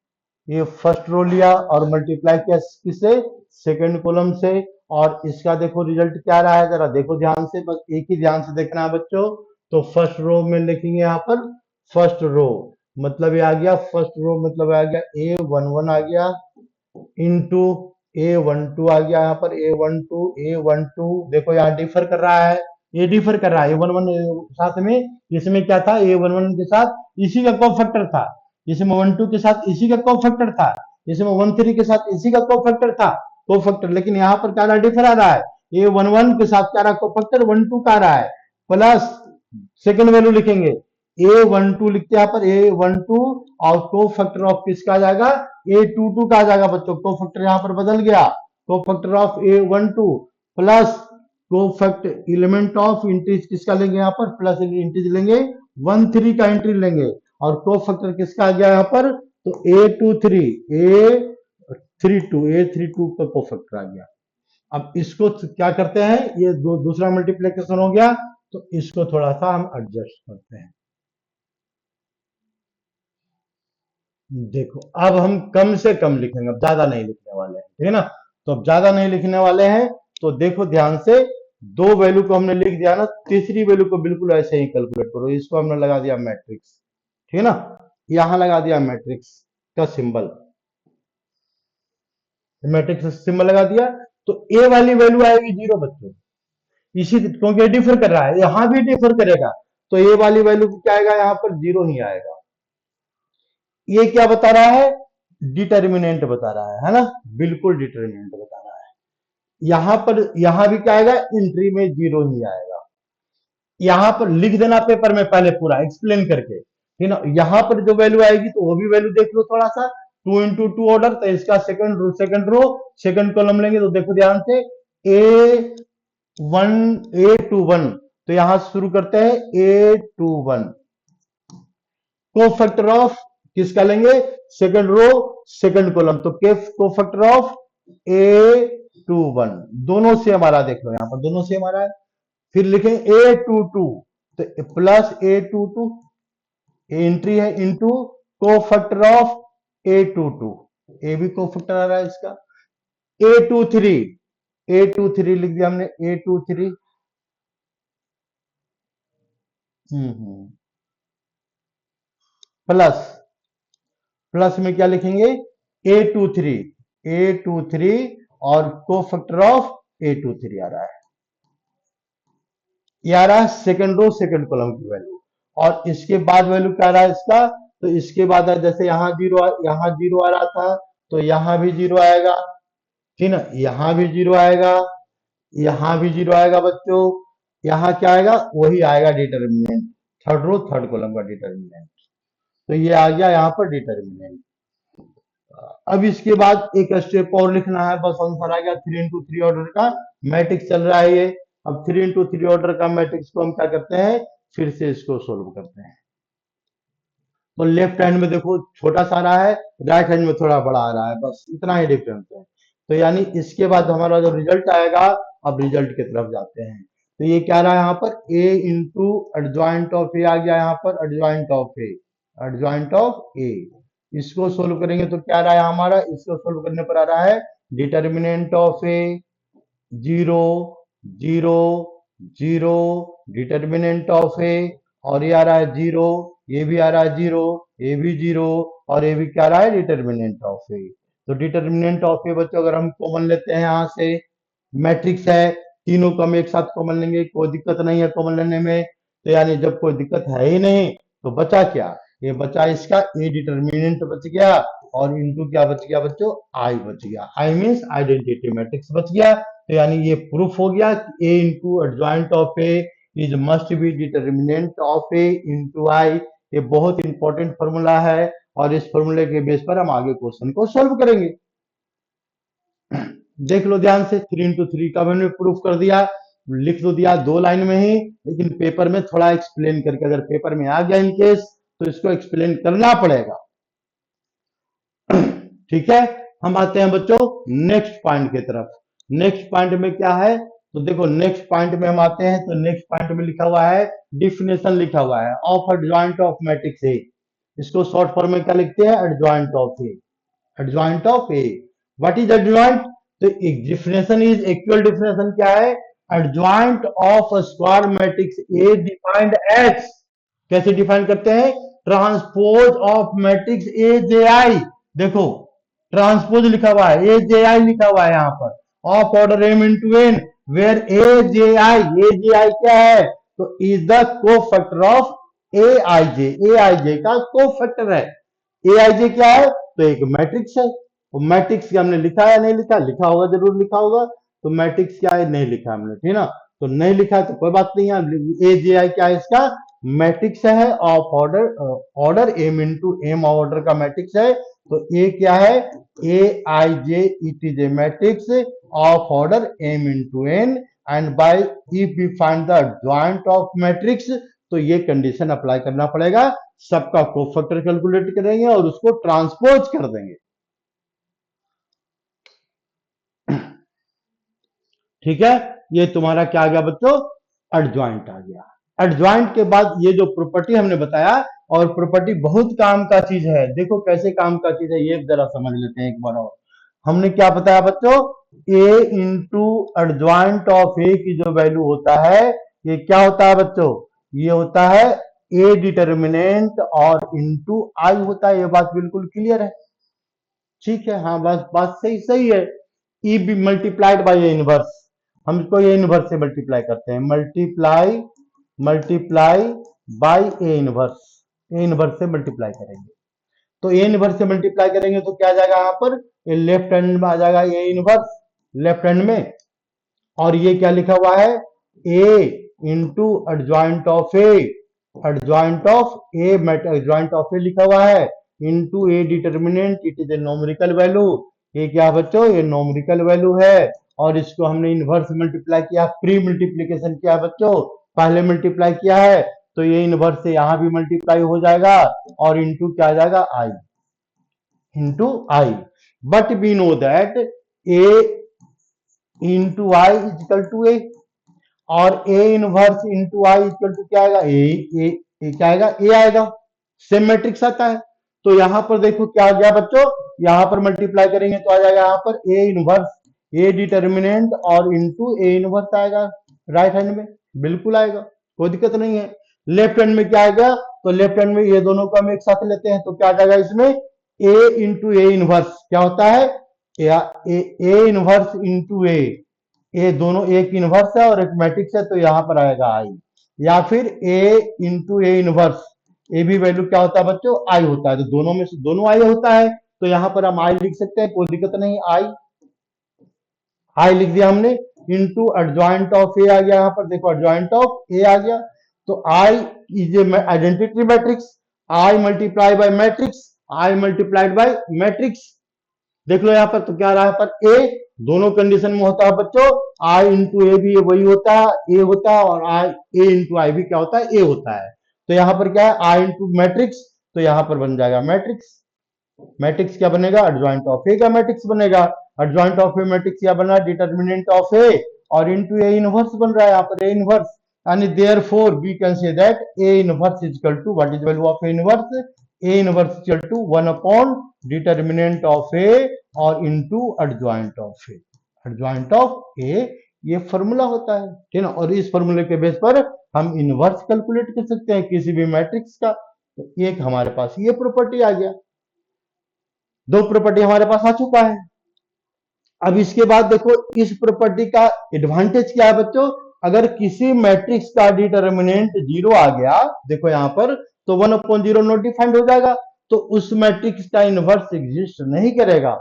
ये फर्स्ट रो लिया और मल्टीप्लाई किया किससे, सेकंड कॉलम से, और इसका देखो रिजल्ट क्या रहा है, जरा देखो ध्यान से, बस एक ही ध्यान से देखना है बच्चों। तो फर्स्ट रो में लिखेंगे यहाँ पर फर्स्ट रो, मतलब ये आ गया फर्स्ट रो, मतलब आ गया A11 आ गया इंटू A12 आ गया, यहाँ पर A12 देखो यहाँ डिफर कर रहा है, ये डिफर कर रहा है A11 साथ में, इसमें क्या था A11 के साथ इसी का कोफैक्टर था, इसमें 12 के साथ इसी का कोफैक्टर था, इसमें 13 के साथ इसी का कोफैक्टर था, कोफैक्टर, लेकिन यहाँ पर क्या डिफर आ रहा है, A11 के साथ क्या रहा कोफैक्टर 12 का आ रहा है, प्लस सेकंड वैल्यू लिखेंगे A12 लिखते हैं यहाँ पर A12, और को फैक्टर ऑफ किसका आ जाएगा A22 का आ जाएगा बच्चों, को फैक्टर यहाँ पर बदल गया, को फैक्टर ऑफ A12 प्लस को फैक्टर एलिमेंट ऑफ इंटीज किसका लेंगे यहाँ पर, प्लस इंटीज लेंगे 13 का इंटीज लेंगे, और को फैक्टर किसका आ गया यहाँ पर, तो A32 का को फैक्टर आ गया। अब इसको क्या करते हैं, ये दूसरा मल्टीप्लीकेशन हो गया, तो इसको थोड़ा सा हम एडजस्ट करते हैं। देखो अब हम कम से कम लिखेंगे, अब ज्यादा नहीं लिखने वाले हैं, ठीक है ना। तो अब ज्यादा नहीं लिखने वाले हैं, तो देखो ध्यान से, दो वैल्यू को हमने लिख दिया ना, तीसरी वैल्यू को बिल्कुल ऐसे ही कैलकुलेट करो, इसको हमने लगा दिया मैट्रिक्स, ठीक है ना, यहां लगा दिया मैट्रिक्स का सिंबल, मैट्रिक्स सिंबल लगा दिया, तो ए वाली वैल्यू आएगी 0 बच्चों, इसी क्योंकि डिफर कर रहा है, यहां भी डिफर करेगा, तो ए वाली वैल्यू क्या आएगा यहाँ पर 0 ही आएगा। ये क्या बता रहा है, डिटर्मिनेंट बता रहा है ना, बिल्कुल डिटर्मिनेंट बता रहा है। यहां पर यहां भी क्या आएगा, एंट्री में 0 ही आएगा। यहां पर लिख देना पेपर में पहले पूरा एक्सप्लेन करके, ठीक ना। यहां पर जो वैल्यू आएगी तो वो भी वैल्यू देख लो थोड़ा सा, 2 इंटू 2 ऑर्डर, तो इसका सेकंड रो सेकंड कॉलम लेंगे, तो देखो ध्यान से A21 तो यहां से शुरू करते हैं A21 कोफैक्टर ऑफ किसका लेंगे सेकंड रो सेकंड कॉलम तो के कोफैक्टर ऑफ A21 दोनों से हमारा देख लो यहां पर दोनों से हमारा है फिर लिखें A22 तो प्लस A22 एंट्री है इनटू कोफैक्टर ऑफ A22 ए भी कोफैक्टर आ रहा है इसका A23 लिख दिया हमने A23 प्लस प्लस में क्या लिखेंगे A23 और कोफैक्टर ऑफ A23 आ रहा है ये आ रहा है सेकंड रो सेकंड कॉलम की वैल्यू और इसके बाद वैल्यू क्या आ रहा है इसका तो इसके बाद जैसे यहाँ जीरो आ रहा था तो यहाँ भी जीरो आएगा ठीक ना यहाँ भी जीरो आएगा यहाँ भी जीरो आएगा बच्चों यहाँ क्या आएगा वही आएगा determinant third row third column का डिटर्मिनेंट तो ये आ गया यहाँ पर डिटर्मिनेंट अब इसके बाद एक स्टेप और लिखना है बस आंसर आ गया 3x3 ऑर्डर का मैट्रिक्स चल रहा है ये अब 3x3 ऑर्डर का मैट्रिक्स को हम क्या करते हैं फिर से इसको सोल्व करते हैं तो लेफ्ट हैंड में देखो छोटा सा रहा है राइट हैंड में थोड़ा बड़ा आ रहा है बस इतना ही डिफरेंस है तो यानी इसके बाद हमारा जो रिजल्ट आएगा अब रिजल्ट की तरफ जाते हैं तो ये क्या रहा है यहाँ पर a इंटू एडजॉइंट ऑफ ए आ गया यहाँ पर एडजॉइंट ऑफ ए इसको सोल्व करेंगे तो क्या रहा है हमारा इसको सोल्व करने पर आ रहा है determinant of A 0 0 0 determinant of A और ये आ रहा है 0 ये भी आ रहा है 0 ये भी 0 और ये भी क्या आ रहा है डिटर्मिनेंट ऑफ ए तो डिटर्मिनेंट ऑफ ए बच्चों अगर हम कॉमन लेते हैं यहाँ से मैट्रिक्स है तीनों को हम एक साथ कॉमन लेंगे कोई दिक्कत नहीं है कॉमन लेने में तो यानी जब कोई दिक्कत है ही नहीं तो बचा क्या ये बचा इसका ए डिटर्मिनेंट बच गया और इनटू क्या बच गया बच्चों आई बच गया आई मींस आइडेंटिटी मैट्रिक्स बच गया तो यानी ये प्रूफ हो गया कि A into adjoint of A is must be determinant of A into I ये बहुत इंपॉर्टेंट फॉर्मूला है और इस फॉर्मूले के बेस पर हम आगे क्वेश्चन को सॉल्व करेंगे देख लो ध्यान से 3x3 का मैंने प्रूफ कर दिया लिख तो दिया 2 लाइन में ही लेकिन पेपर में थोड़ा एक्सप्लेन करके अगर पेपर में आ गया इन केस तो इसको एक्सप्लेन करना पड़ेगा ठीक है हम आते हैं बच्चों नेक्स्ट पॉइंट की तरफ नेक्स्ट पॉइंट में क्या है तो देखो नेक्स्ट पॉइंट में हम आते हैं तो नेक्स्ट पॉइंट में लिखा हुआ है डिफिनेशन लिखा हुआ है of adjoint of matrix A इसको शॉर्ट फॉर्म में क्या लिखते हैं adjoint of A what is adjoint तो डिफिनेशन इज एक्चुअल डिफिनेशन क्या है adjoint of square matrix A defined x कैसे डिफाइन करते हैं transpose of matrix A J आई देखो ट्रांसपोज लिखा हुआ है ए जे आई लिखा हुआ है यहाँ पर of order M into N where A J I क्या है तो is the cofactor of A I J का कोफैक्टर है ए आई जे क्या है तो एक मैट्रिक्स है तो मैट्रिक्स क्या हमने लिखा है नहीं लिखा लिखा होगा जरूर लिखा होगा तो मैट्रिक्स क्या है नहीं लिखा हमने ठीक ना तो नहीं लिखा है तो कोई बात नहीं है ए जे आई क्या है इसका मैट्रिक्स है of order M into M order का मैट्रिक्स है तो ए क्या है A I J it is a matrix of order M into N and by if we find the adjoint of matrix तो ये कंडीशन अप्लाई करना पड़ेगा सबका कोफैक्टर कैलकुलेट करेंगे और उसको ट्रांसपोज कर देंगे ठीक है ये तुम्हारा क्या आ गया बच्चों एडजॉइंट आ गया एडजॉइंट के बाद ये जो प्रॉपर्टी हमने बताया और प्रॉपर्टी बहुत काम का चीज है देखो कैसे काम का चीज है ये जरा समझ लेते हैं एक बार और हमने क्या बताया बच्चों ए इंटू एडजॉइंट ऑफ ए की जो वैल्यू होता है ये क्या होता है बच्चों ये होता है ए डिटर्मिनेंट और इंटू आई होता है ये बात बिल्कुल क्लियर है ठीक है हाँ बस बात सही सही है E B multiplied by A inverse हम इसको ए इनवर्स से मल्टीप्लाई करते हैं मल्टीप्लाई बाई ए इनवर्स से मल्टीप्लाई करेंगे तो ए इनवर्स से मल्टीप्लाई करेंगे तो क्या आ जाएगा यहाँ पर ये लेफ्ट हैंड में आ जाएगा ए इनवर्स लेफ्ट हैंड में और ये क्या लिखा हुआ है A into adjoint of A adjoint of A लिखा हुआ है into A determinant it is a numerical value ये क्या बच्चों ये नोमरिकल वैल्यू है और इसको हमने इनवर्स मल्टीप्लाई किया प्री मल्टीप्लीकेशन किया बच्चों पहले मल्टीप्लाई किया है तो ये इनवर्स से यहां भी मल्टीप्लाई हो जाएगा और इंटू क्या आ जाएगा I, into I. But we know that A into I equal to A, और A inverse into I equal to क्या आएगा, ए क्या आएगा, ए आएगा। सेम मैट्रिक्स आता है। तो यहां पर देखो क्या आ गया बच्चों, यहां पर मल्टीप्लाई करेंगे तो आ जाएगा यहाँ पर ए इनवर्स, ए डिटर्मिनेंट और इंटू ए इनवर्स आएगा राइट हैंड में, बिल्कुल आएगा, कोई दिक्कत नहीं है। लेफ्ट हैंड में क्या आएगा, तो लेफ्ट हैंड में ये दोनों को हम एक साथ लेते हैं तो क्या आ जाएगा इसमें, ए इंटू ए इनवर्स क्या होता है, ए इनवर्स इंटू ए दोनों एक इनवर्स है और एक मैट्रिक्स है तो यहां पर आएगा आई, या फिर ए इंटू ए इनवर्स, ए भी वैल्यू क्या होता है बच्चों, आई होता है, तो दोनों में से दोनों आई होता है तो यहां पर हम आई लिख सकते हैं, कोई दिक्कत नहीं, आई लिख दिया हमने, इंटू एडजॉइंट ऑफ ए आ गया, यहां पर देखो एडजॉइंट ऑफ ए आ गया, तो I is A identity matrix, I multiply by matrix, I multiplied by matrix, देख लो यहाँ पर तो क्या रहा है पर ए, दोनों कंडीशन में होता है बच्चों, आई इंटू ए भी वही होता है, ए होता है, और आई ए इंटू आई भी क्या होता है, ए होता है। तो यहाँ पर क्या है, आई इंटू मैट्रिक्स, तो यहाँ पर बन जाएगा मैट्रिक्स, मैट्रिक्स क्या बनेगा, एडजॉइंट ऑफ ए का मैट्रिक्स बनेगा, एडजॉइंट ऑफ ए मैट्रिक्स क्या बना, डिटर्मिनेंट ऑफ ए और इंटू ए इनवर्स बन रहा है यहाँ पर, ए इनवर्स, यानी therefore we can say that A inverse is equal to what is value of A inverse, A inverse equal to 1 upon determinant of A और into adjoint of A, adjoint of A, ये formula होता है, ठीक है ना। और इस फॉर्मूले के बेस पर हम इनवर्स कैलकुलेट कर सकते हैं किसी भी मैट्रिक्स का। तो एक हमारे पास ये प्रॉपर्टी आ गया, दो प्रॉपर्टी हमारे पास आ चुका है। अब इसके बाद देखो इस प्रॉपर्टी का एडवांटेज क्या है बच्चों, अगर किसी मैट्रिक्स का डिटर्मिनेंट जीरो आ गया, देखो यहां पर, तो 1 अपॉन जीरो नॉट डिफाइंड हो जाएगा, तो उस मैट्रिक्स का इनवर्स एग्जिस्ट नहीं करेगा।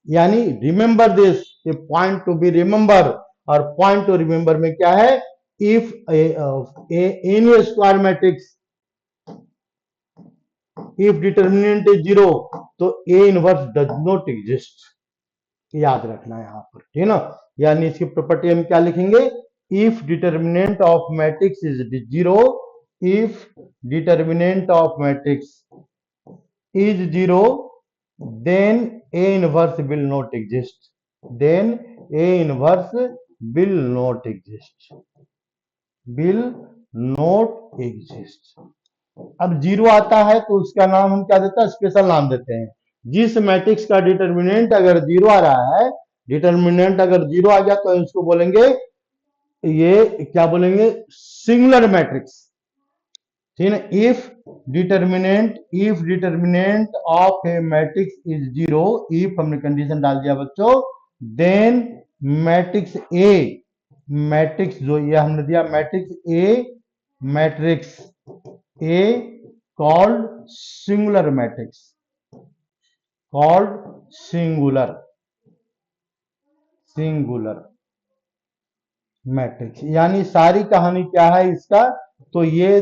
यानी remember this, A point to be remember, और पॉइंट टू रिमेंबर में क्या है, if any square matrix if determinant is zero तो A inverse does not exist, याद रखना है यहां पर, ठीक है ना। यानी इसकी प्रॉपर्टी हम क्या लिखेंगे, if determinant of matrix is zero, if determinant of matrix is zero, then A inverse will not exist, then A inverse will not exist, will not exist. अब जीरो आता है तो उसका नाम हम क्या देते हैं, स्पेशल नाम देते हैं। जिस मैट्रिक्स का डिटर्मिनेंट अगर जीरो आ रहा है, डिटर्मिनेंट अगर जीरो आ गया तो इसको बोलेंगे, ये क्या बोलेंगे, सिंगुलर मैट्रिक्स, ठीक है ना। If determinant of A matrix is zero, if हमने कंडीशन डाल दिया बच्चों, देन मैट्रिक्स ए, मैट्रिक्स जो ये हमने दिया matrix A called singular matrix, called singular matrix. यानी सारी कहानी क्या है इसका, तो ये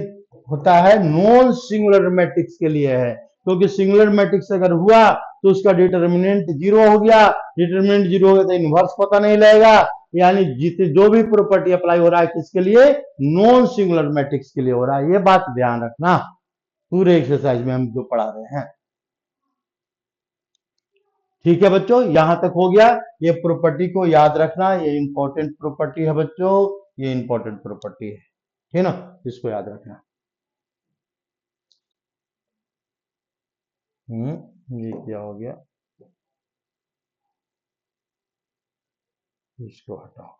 होता है नॉन सिंगुलर मैट्रिक्स के लिए है, क्योंकि सिंगुलर मैट्रिक्स अगर हुआ तो उसका डिटर्मिनेंट जीरो हो गया, डिटर्मिनेंट जीरो हो गया तो इनवर्स पता नहीं लगेगा। यानी जितने जो भी प्रॉपर्टी अप्लाई हो रहा है किसके लिए, नॉन सिंगुलर मैट्रिक्स के लिए हो रहा है, ये बात ध्यान रखना पूरे एक्सरसाइज में हम जो पढ़ा रहे हैं। ठीक है बच्चों, यहां तक हो गया। ये प्रॉपर्टी को याद रखना, ये इंपॉर्टेंट प्रॉपर्टी है बच्चों, ये इंपॉर्टेंट प्रॉपर्टी है, ठीक है ना, इसको याद रखना। ये क्या हो गया, इसको हटाओ।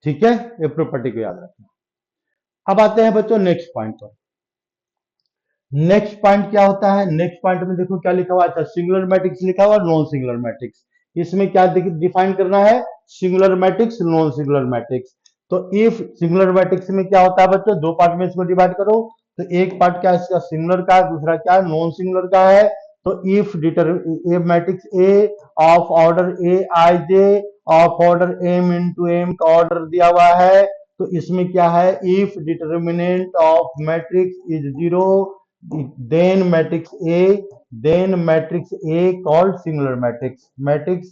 ठीक है, ये प्रॉपर्टी को याद रखना। अब आते हैं बच्चों नेक्स्ट पॉइंट पर। नेक्स्ट पॉइंट क्या होता है, नेक्स्ट पॉइंट में देखो क्या लिखा हुआ है, अच्छा सिंगुलर मैट्रिक्स लिखा हुआ है, नॉन सिंगुलर मैट्रिक्स। इसमें क्या डिफाइन करना है, singular matrix, non singular matrix. तो इफ सिंगुलर मैट्रिक्स में क्या होता है बच्चों, दो पार्ट में इसको डिवाइड करो, तो एक पार्ट क्या है इसका सिंगुलर का है, दूसरा क्या है नॉन सिंगुलर का है। तो if matrix A of order A I J of order M into M का ऑर्डर दिया हुआ है, तो इसमें क्या है, if determinant of matrix is zero, then matrix A called singular matrix, matrix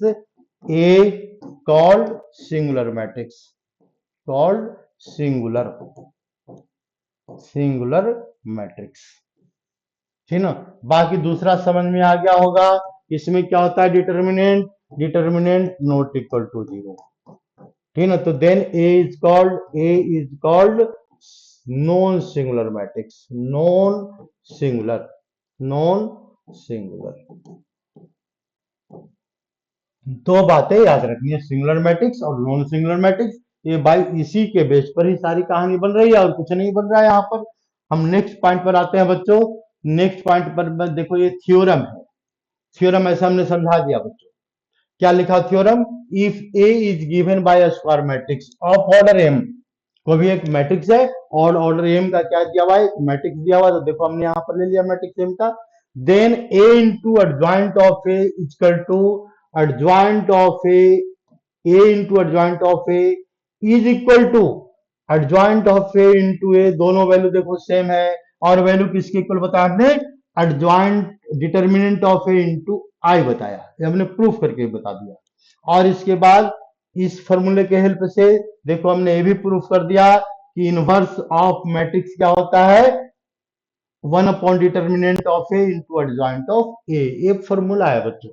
A called singular matrix, called singular matrix। ठीक ना। बाकी दूसरा समझ में आ गया होगा। इसमें क्या होता है, determinant not equal to zero. ठीक ना। तो then A is called non singular matrix, non singular. दो बातें याद रखनी है, सिंगुलर मैट्रिक्स और नॉन सिंगुलर मैट्रिक्स। ये भाई इसी के बेस पर ही सारी कहानी बन रही है और कुछ नहीं बन रहा है यहाँ पर। हम नेक्स्ट पॉइंट पर आते हैं बच्चों। नेक्स्ट पॉइंट पर देखो, ये थ्योरम है। थ्योरम ऐसा हमने समझा दिया बच्चों। क्या लिखा theorem, if A is given by a square matrix of order M. कोई भी एक मैट्रिक्स है और ऑर्डर एम का क्या दिया हुआ है, मैट्रिक्स दिया हुआ है। तो देखो हमने यहाँ पर ले लिया मैट्रिक्स एम का। Then A into adjoint of A equal to adjoint of A into adjoint of A is equal to adjoint of A into A. दोनों वैल्यू देखो सेम है, और वैल्यू किसके इक्वल बताया हमने, adjoint determinant of A into I बताया, ये हमने प्रूफ करके बता दिया। और इसके बाद इस फॉर्मूले के हेल्प से देखो हमने ये भी प्रूफ कर दिया कि इनवर्स ऑफ मैट्रिक्स क्या होता है, determinant of A into adjoint of A. ये फॉर्मूला है बच्चों,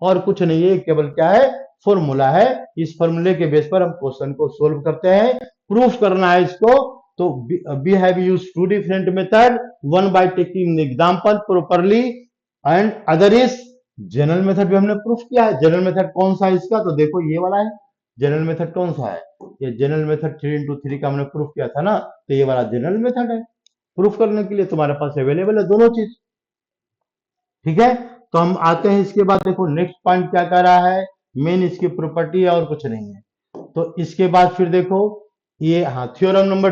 और कुछ नहीं है, केवल क्या है, फॉर्मूला है। इस फॉर्मूले के बेस पर हम क्वेश्चन को सोल्व करते हैं, प्रूफ करना है इसको। तो we have used two different method, one by taking example properly and other is general method भी हमने प्रूफ किया है। जनरल मेथड कौन सा है इसका, तो देखो ये वाला है। जनरल मेथड कौन सा है, ये जनरल मेथड 3 into 3 का हमने प्रूफ किया था ना, तो ये वाला जनरल मेथड है। प्रूफ करने के लिए तुम्हारे पास अवेलेबल है दोनों चीज। ठीक है। तो हम आते हैं इसके बाद, देखो नेक्स्ट पॉइंट क्या कर रहा है, मेन इसकी प्रॉपर्टी है और कुछ नहीं है। तो इसके बाद फिर देखो ये, हाँ, थ्योरम नंबर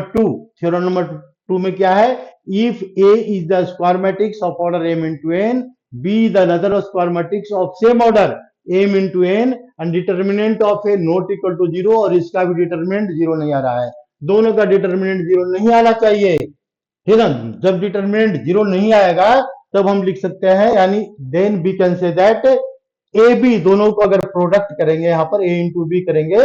2 में क्या है, if A is the square matrix of order M into N, B the another square matrix of same order M into N and determinant of A not equal to zero, और इसका भी determinant zero नहीं आ रहा है। दोनों का determinant zero नहीं आना चाहिए। ठीक है ना। जब डिटर्मिनेंट जीरो नहीं आएगा तब हम लिख सकते हैं, यानी then we can say that A B, दोनों को अगर प्रोडक्ट करेंगे, यहां पर ए इंटू बी करेंगे,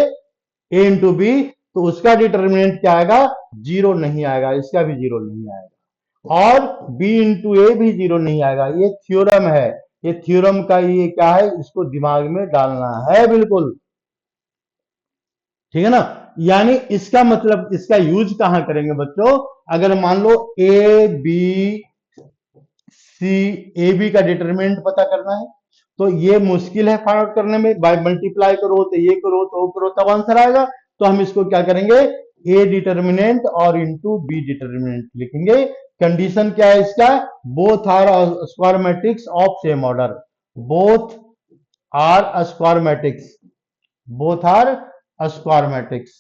ए इंटू बी, तो उसका डिटर्मिनेंट क्या आएगा, जीरो नहीं आएगा, इसका भी जीरो नहीं आएगा, और बी इंटू ए भी जीरो नहीं आएगा। ये थ्योरम है, ये थ्योरम का ये क्या है, इसको दिमाग में डालना है बिल्कुल। ठीक है ना। यानी इसका मतलब, इसका यूज कहां करेंगे बच्चों, अगर मान लो A B C, A B का डिटरमिनेंट पता करना है, तो ये मुश्किल है फाइंड आउट करने में, बाय मल्टीप्लाई करो तो ये करो तो वो करो तब आंसर आएगा। तो हम इसको क्या करेंगे, ए डिटर्मिनेंट और इंटू बी डिटर्मिनेंट लिखेंगे। कंडीशन क्या है इसका, both are square matrix of same order, both are square matrix, both are square matrix,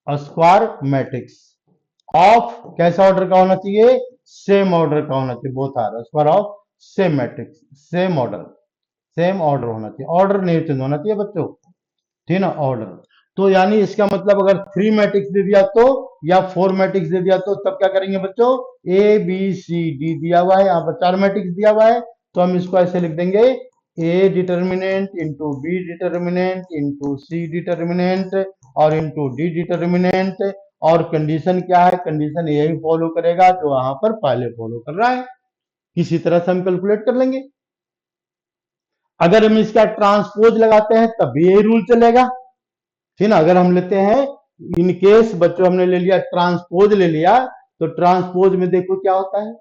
square matrix of कैसा ऑर्डर का होना चाहिए, सेम ऑर्डर का होना चाहिए। Both are square of same matrix, same order होना चाहिए, ऑर्डर नहीं चेंज होना चाहिए बच्चों। ठीक ना, ऑर्डर। तो यानी इसका मतलब अगर 3 मैट्रिक्स दे दिया तो, या 4 मैट्रिक्स दे दिया तो, तब क्या करेंगे बच्चों, ए बी सी डी दिया हुआ है, यहाँ पर 4 मैट्रिक्स दिया हुआ है, तो हम इसको ऐसे लिख देंगे, A determinant into B determinant into C determinant और इंटू डी डिटर्मिनेंट। और कंडीशन क्या है, कंडीशन यही फॉलो करेगा जो वहां पर पहले फॉलो कर रहा है, किसी तरह से हम कैलकुलेट कर लेंगे। अगर हम इसका ट्रांसपोज लगाते हैं तब भी यही रूल चलेगा। ठीक ना। अगर हम लेते हैं, इन केस बच्चों हमने ले लिया ट्रांसपोज ले लिया, तो ट्रांसपोज में देखो क्या होता है,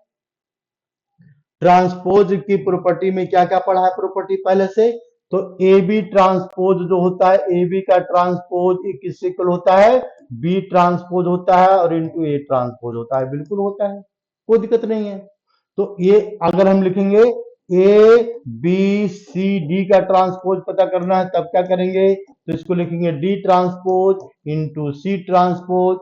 ट्रांसपोज की प्रॉपर्टी में क्या क्या पढ़ा है प्रॉपर्टी पहले से। तो ए बी ट्रांसपोज जो होता है, ए बी का ट्रांसपोज किससे इक्वल होता है, बी ट्रांसपोज होता है और इंटू ए ट्रांसपोज होता है, बिल्कुल होता है, कोई दिक्कत नहीं है। तो ये अगर हम लिखेंगे ए बी सी डी का ट्रांसपोज पता करना है, तब क्या करेंगे, तो इसको लिखेंगे D transpose into C transpose,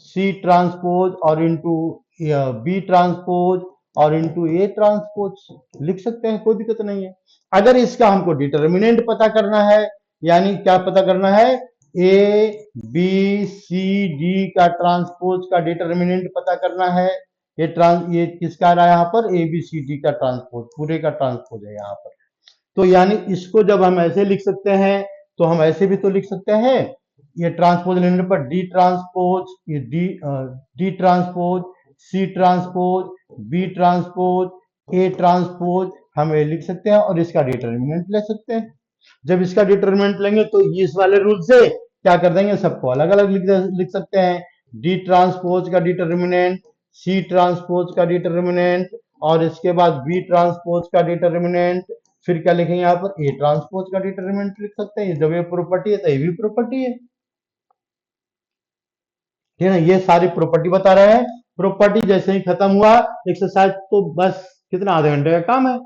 C transpose और इंटू बी ट्रांसपोज और इंटू ए ट्रांसपोज लिख सकते हैं, कोई दिक्कत नहीं है। अगर इसका हमको डिटर्मिनेंट पता करना है, यानी क्या पता करना है, ए बी सी डी का ट्रांसपोज का डिटर्मिनेंट पता करना है। ये किसका आ रहा है यहाँ पर, ए बी सी डी का ट्रांसपोज, पूरे का ट्रांसपोज है यहाँ पर। तो यानी इसको जब हम ऐसे लिख सकते हैं तो हम ऐसे भी तो लिख सकते हैं, ये ट्रांसपोज लेने पर डी ट्रांसपोज, ये D transpose, C transpose, B transpose, A transpose, हम ये लिख सकते हैं और इसका डिटर्मिनेंट ले सकते हैं। जब इसका डिटर्मिनेंट लेंगे तो इस वाले रूल से क्या कर देंगे, सबको अलग अलग लिख सकते हैं। डी ट्रांसपोज का डिटर्मिनेंट, सी ट्रांसपोज का डिटर्मिनेंट, और इसके बाद बी ट्रांसपोज का डिटर्मिनेंट, फिर क्या लिखेंगे यहाँ पर, ए ट्रांसपोज का डिटर्मिनेंट लिख सकते हैं। जब ये प्रॉपर्टी है तो ये भी प्रॉपर्टी है, ठीक है ना। ये सारी प्रॉपर्टी बता रहे हैं। प्रॉपर्टी जैसे ही खत्म हुआ एक्सरसाइज, तो बस कितना, आधे घंटे का काम है।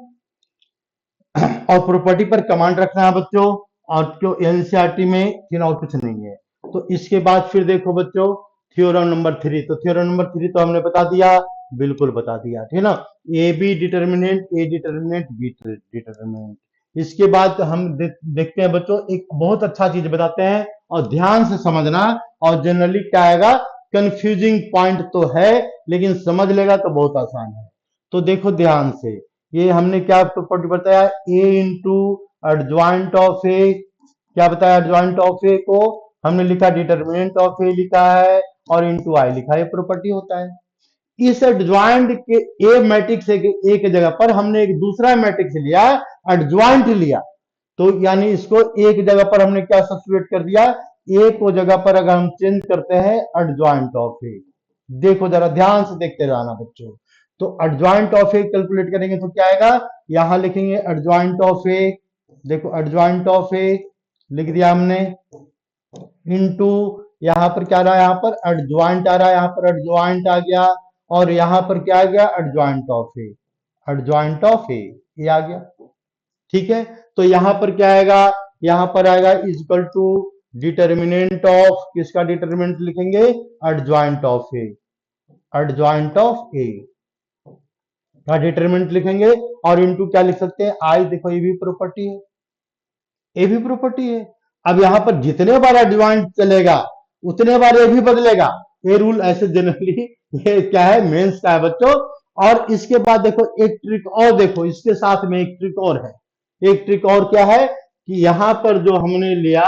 और प्रॉपर्टी पर कमांड रखना है बच्चों, और जो एनसीईआरटी में फिर और कुछ नहीं है। तो इसके बाद फिर देखो बच्चों, थ्योरम नंबर 3। तो थ्योरम नंबर 3 तो हमने बता दिया, बिल्कुल बता दिया, ठीक है ना। A B determinant, A determinant, B determinant. इसके बाद हम देखते हैं बच्चों, एक बहुत अच्छा चीज बताते हैं और ध्यान से समझना। और जनरली क्या आएगा, कंफ्यूजिंग पॉइंट तो है, लेकिन समझ लेगा तो बहुत आसान है। तो देखो ध्यान से, ये हमने क्या प्रॉपर्टी बताया, ए इंटू एडजॉइंट ऑफ ए, क्या बताया, एडजॉइंट ऑफ ए को हमने लिखा डिटर्मिनेंट ऑफ ए लिखा है, और इंटू आई लिखा है, प्रॉपर्टी होता है। इस एडजॉइंट के ए मैट्रिक्स ए के जगह पर हमने एक दूसरा मैट्रिक्स लिया, एडजॉइंट लिया, तो यानी इसको एक जगह पर हमने क्या सब्स्टिट्यूट कर दिया, ए को जगह पर अगर हम चेंज करते हैं एडजॉइंट ऑफ ए। देखो जरा ध्यान से देखते रहना बच्चों। तो एडजॉइंट ऑफ ए कैलकुलेट करेंगे तो क्या आएगा, यहां लिखेंगे एडजॉइंट ऑफ ए, देखो एडजॉइंट ऑफ ए लिख दिया हमने, इनटू यहां पर क्या रहा है, यहां पर एडजॉइंट आ रहा है, यहां पर एडजॉइंट आ गया, और यहां पर क्या आ गया, adjoint of A, adjoint of A, ये आ गया, ठीक है। तो यहां पर क्या आएगा, यहां पर आएगा इक्वल टू डिटर्मिनेंट ऑफ, किसका डिटर्मिनेंट लिखेंगे, adjoint of A, adjoint of A का डिटर्मिनेंट लिखेंगे, और इनटू क्या लिख सकते हैं, आई, देखो ये भी प्रॉपर्टी है, ये भी प्रॉपर्टी है। अब यहां पर जितने बार एडजॉइंट चलेगा उतने बार ये भी बदलेगा, ये रूल ऐसे जनरली, ये क्या है, मेंस का है बच्चों। और इसके बाद देखो एक ट्रिक और, देखो इसके साथ में एक ट्रिक और है। एक ट्रिक और क्या है कि यहां पर जो हमने लिया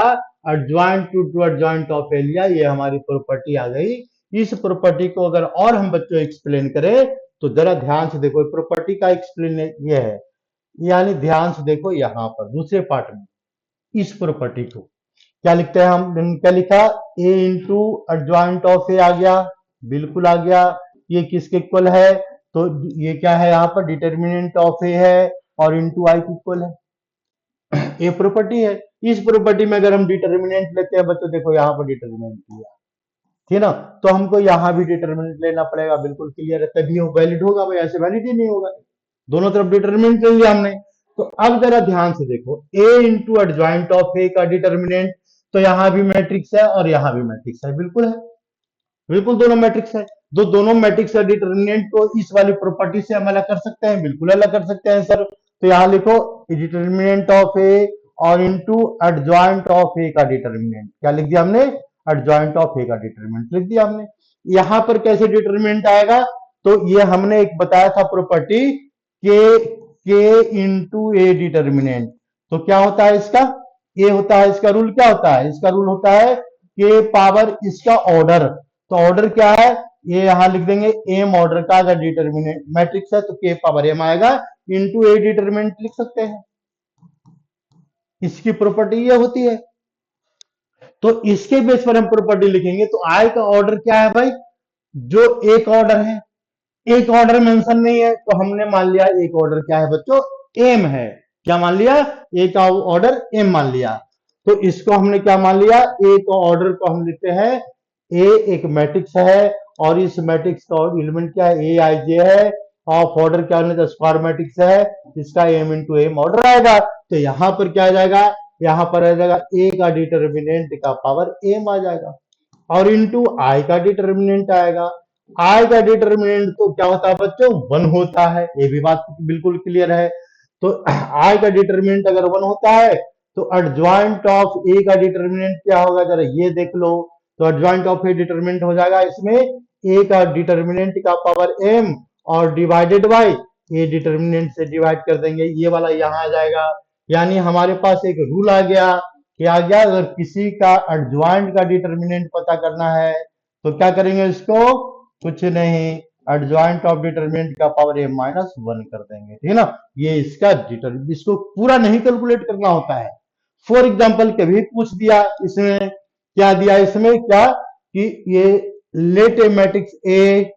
एडजॉइंट टू एडजॉइंट ऑफ ए लिया, ये हमारी प्रॉपर्टी आ गई। इस प्रॉपर्टी को अगर और हम बच्चों एक्सप्लेन करें तो जरा ध्यान से देखो, प्रॉपर्टी का एक्सप्लेन ये है, यानी ध्यान से देखो यहां पर दूसरे पार्ट में इस प्रॉपर्टी को क्या लिखते हैं हम, क्या लिखा, ए इंटू एडजॉइंट ऑफ ए आ गया, बिल्कुल आ गया। ये किसके इक्वल है, तो ये क्या है, यहाँ पर डिटर्मिनेंट ऑफ ए है, और इंटू आई के इक्वल है, ये प्रॉपर्टी है। इस प्रॉपर्टी में अगर हम डिटर्मिनेंट लेते हैं बच्चों, देखो यहाँ पर डिटर्मिनेंट लिया, ठीक है ना, तो हमको यहाँ भी डिटर्मिनेंट लेना पड़ेगा, बिल्कुल क्लियर है, तभी वो वैलिड होगा, भाई ऐसे वैलिड ही नहीं होगा। दोनों तरफ डिटर्मिनेंट ले लिया हमने। तो अब जरा ध्यान से देखो, ए इंटू एडजॉइंट ऑफ ए का डिटर्मिनेंट, तो यहां भी मैट्रिक्स है और यहां भी मैट्रिक्स है, बिल्कुल है, बिल्कुल दोनों मैट्रिक्स है। दोनों मैट्रिक्स का डिटर्मिनेंट को इस वाली प्रॉपर्टी से हम अलग कर सकते हैं, बिल्कुल अलग कर सकते हैं सर। तो यहां लिखो डिटर्मिनेंट ऑफ ए और इंटू एडजॉइंट ऑफ ए का डिटर्मिनेंट, क्या लिख दिया हमने, एडजॉइंट ऑफ ए का डिटर्मिनेंट लिख दिया हमने। यहां पर कैसे डिटर्मिनेंट आएगा, तो ये हमने एक बताया था प्रॉपर्टी के इंटू ए डिटर्मिनेंट। तो क्या होता है इसका, ये होता है, इसका रूल क्या होता है, इसका रूल होता है के पावर इसका ऑर्डर। तो ऑर्डर क्या है, ये यहां लिख देंगे, एम ऑर्डर का अगर डिटर्मिनेंट मैट्रिक्स है तो के पावर एम आएगा, इंटू ए डिटर्मिनेंट लिख सकते हैं। इसकी प्रॉपर्टी ये होती है। तो इसके बेस पर हम प्रॉपर्टी लिखेंगे, तो आई का ऑर्डर क्या है भाई, जो एक ऑर्डर है, एक ऑर्डर मेंशन नहीं है, तो हमने मान लिया एक ऑर्डर क्या है बच्चों, एम है। क्या मान लिया, एक ऑर्डर एम मान लिया। तो इसको हमने क्या मान लिया, एक ऑर्डर को हम लिखते हैं, ए एक मैट्रिक्स है, और इस मैट्रिक्स का एलिमेंट क्या है, ए आई जे है, ऑफ ऑर्डर क्या होने, स्क्वायर मैट्रिक्स है, इसका एम इंटू एम ऑर्डर आएगा। तो यहां पर क्या आ जाएगा, यहां पर आ जाएगा ए का डिटर्मिनेंट का पावर एम आ जाएगा, और इंटू आई का डिटर्मिनेंट आएगा। आई का डिटर्मिनेंट तो क्या होता है बच्चों, वन होता है, ये भी बात बिल्कुल क्लियर है। तो आई का डिटर्मिनेंट अगर वन होता है तो एडजॉइंट ऑफ ए का डिटर्मिनेंट क्या होगा, जरा ये देख लो। तो एडजॉइंट ऑफ ए डिटर्मिनेंट हो जाएगा इसमें ए का डिटर्मिनेंट का पावर एम, और डिवाइडेड बाय ए डिटर्मिनेंट से डिवाइड कर देंगे, ये वाला यहाँ आ जाएगा, यानी हमारे पास एक रूल आ गया कि आ गया, अगर किसी का एडजॉइंट का डिटर्मिनेंट पता करना है तो क्या करेंगे, इसको कुछ नहीं, एडजॉइंट ऑफ डिटर्मिनेंट का पावर a माइनस वन कर देंगे, ठीक है ना। ये इसका डिटर्मिनेंट, इसको पूरा नहीं कैलकुलेट करना होता है। फॉर एग्जाम्पल कभी पूछ दिया इसमें, क्या दिया इसमें, क्या कि ये let A matrix A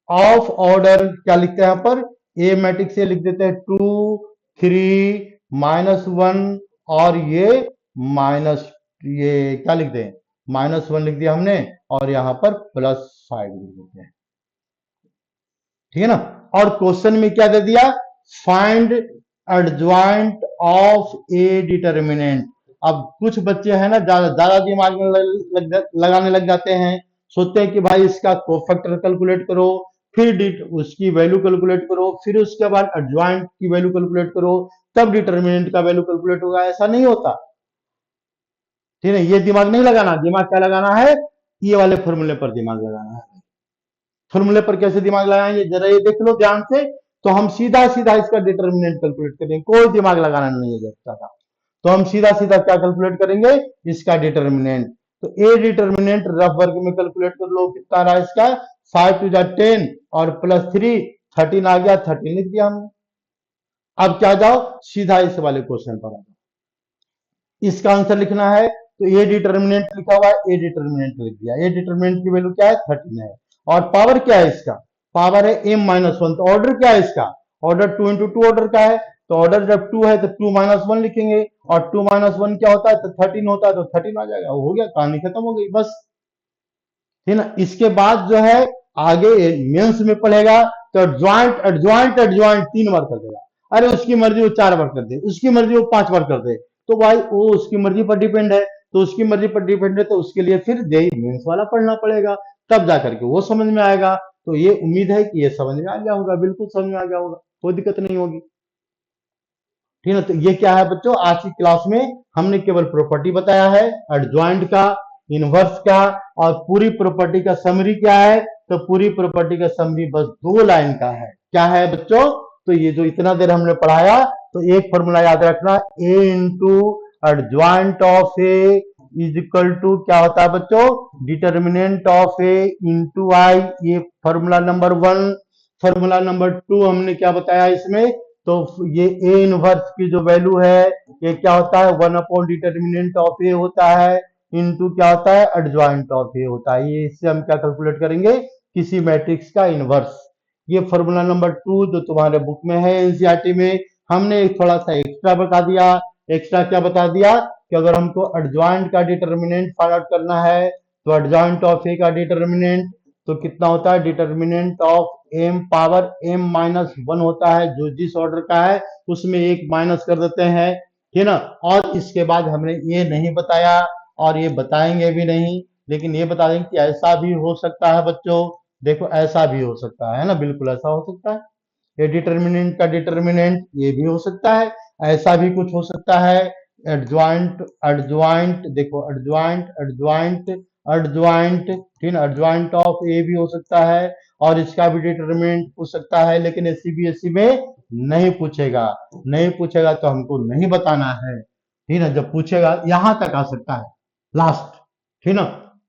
of order, क्या लिखते हैं यहाँ पर, ए मैट्रिक्स ए लिख देते हैं 2 3 -1, और ये माइनस, ये क्या लिख दें, -1 लिख दिया हमने, और यहां पर +5 लिख देते हैं, ठीक है ना। और क्वेश्चन में क्या दे दिया, find adjoint of A determinant. अब कुछ बच्चे हैं ना, ज्यादा ज्यादा दिमाग में लगाने लग जाते हैं, सोचते हैं कि भाई इसका कोफैक्टर कैलकुलेट करो, फिर उसकी वैल्यू कैलकुलेट करो, फिर उसके बाद एडजॉइंट की वैल्यू कैलकुलेट करो, तब डिटर्मिनेंट का वैल्यू कैलकुलेट होगा। ऐसा नहीं होता, ठीक है। ये दिमाग नहीं लगाना, दिमाग क्या लगाना है, ये वाले फॉर्मूले पर दिमाग लगाना है। फॉर्मूले पर कैसे दिमाग लगाएंगे, जरा ये देख लो ध्यान से, तो हम सीधा सीधा इसका डिटर्मिनेंट कैलकुलेट करेंगे, कोई दिमाग लगाना नहीं है जरूरत था। तो हम सीधा सीधा क्या कैलकुलेट करेंगे, इसका डिटर्मिनेंट। तो ए डिटर्मिनेंट रफ वर्क में कैलकुलेट कर लो, कितना रहा इसका, 5 टू 10 और +3 13 आ गया, 13 लिख दिया हमने। अब क्या जाओ सीधा इस वाले क्वेश्चन पर आ जाओ, इसका आंसर लिखना है, तो ए डिटर्मिनेंट लिखा हुआ है, ए डिटर्मिनेंट लिख दिया, ए डिटर्मिनेंट की वैल्यू क्या है, 13 है, और पावर क्या है इसका, पावर है m-1, तो ऑर्डर क्या है इसका, ऑर्डर 2 × 2 ऑर्डर का है, तो ऑर्डर जब 2 है तो 2 - 1 लिखेंगे, और 2 - 1 क्या होता है, तो 13 होता है, तो 13 आ जाएगा, हो गया, कहानी खत्म हो गई बस, ठीक ना। इसके बाद जो है आगे मेंस में पढ़ेगा, तो एडजॉइंट एडजॉइंट एडजॉइंट 3 बार कर देगा, अरे उसकी मर्जी वो 4 बार कर दे, उसकी मर्जी वो 5 बार कर दे, तो भाई वो उसकी मर्जी पर डिपेंड है, तो उसकी मर्जी पर डिपेंड है, तो उसके लिए फिर जेई मेंस वाला पढ़ना पड़ेगा, तब जाकर के वो समझ में आएगा। तो ये उम्मीद है कि ये समझ में आ गया होगा, बिल्कुल समझ में आ गया होगा, कोई दिक्कत नहीं होगी, ठीक है। तो ये क्या है बच्चों, आज की क्लास में हमने केवल प्रॉपर्टी बताया है, एडजॉइंट का, इनवर्स का, और पूरी प्रॉपर्टी का समरी क्या है, तो पूरी प्रॉपर्टी का समरी बस 2 लाइन का है, क्या है बच्चों, तो ये जो इतना देर हमने पढ़ाया, तो एक फॉर्मूला याद रखना, A into adjoint of A is equal to क्या होता है बच्चों, determinant of A into I, ये फॉर्मूला नंबर 1। फॉर्मूला नंबर 2 हमने क्या बताया इसमें, तो ये ए इनवर्स की जो वैल्यू है, ये क्या होता है, 1 डिटर्मिनेंट ऑफ ए होता है, इनटू क्या होता है, एडजॉइंट ऑफ ए होता है। ये इससे हम क्या कैलकुलेट करेंगे, किसी मैट्रिक्स का इनवर्स। ये फॉर्मूला नंबर 2 जो तुम्हारे बुक में है एनसीईआरटी में, हमने थोड़ा सा एक्स्ट्रा बता दिया। एक्स्ट्रा क्या बता दिया, कि अगर हमको एडजॉइंट का डिटर्मिनेंट फाइंड आउट करना है, तो एडजॉइंट ऑफ ए का डिटर्मिनेंट तो कितना होता है, determinant of m power m-1 होता है, जो जिस ऑर्डर का है उसमें एक माइनस कर देते हैं, ठीक ना। और इसके बाद हमने ये नहीं बताया, और ये बताएंगे भी नहीं, लेकिन ये बता देंगे कि ऐसा भी हो सकता है बच्चों, देखो ऐसा भी हो सकता है ना, बिल्कुल ऐसा हो सकता है, ये डिटर्मिनेंट का डिटर्मिनेंट ये भी हो सकता है, ऐसा भी कुछ हो सकता है, एडजॉइंट एडजॉइंट देखो एडजॉइंट एडजॉइंट एडजॉइंट, ठीक है, एडजॉइंट ऑफ ए भी हो सकता है, और इसका भी डिटरमिनेंट पूछ सकता है, लेकिन सीबीएसई में नहीं पूछेगा, नहीं पूछेगा तो हमको नहीं बताना है, ठीक है, जब पूछेगा यहां तक आ सकता है लास्ट, ठीक ना।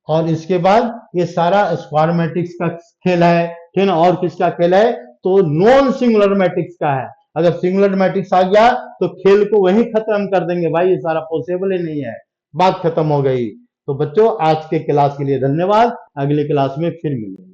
और इसके बाद ये सारा स्क्वायर मैट्रिक्स का खेल है, ठीक ना, और किसका खेल है, तो नॉन सिंगुलर मैट्रिक्स का है। अगर सिंगुलर मैट्रिक्स आ गया तो खेल को वहीं खत्म कर देंगे भाई, ये सारा पॉसिबल ही नहीं है, बात खत्म हो गई। तो बच्चों आज के क्लास के लिए धन्यवाद, अगले क्लास में फिर मिलेंगे।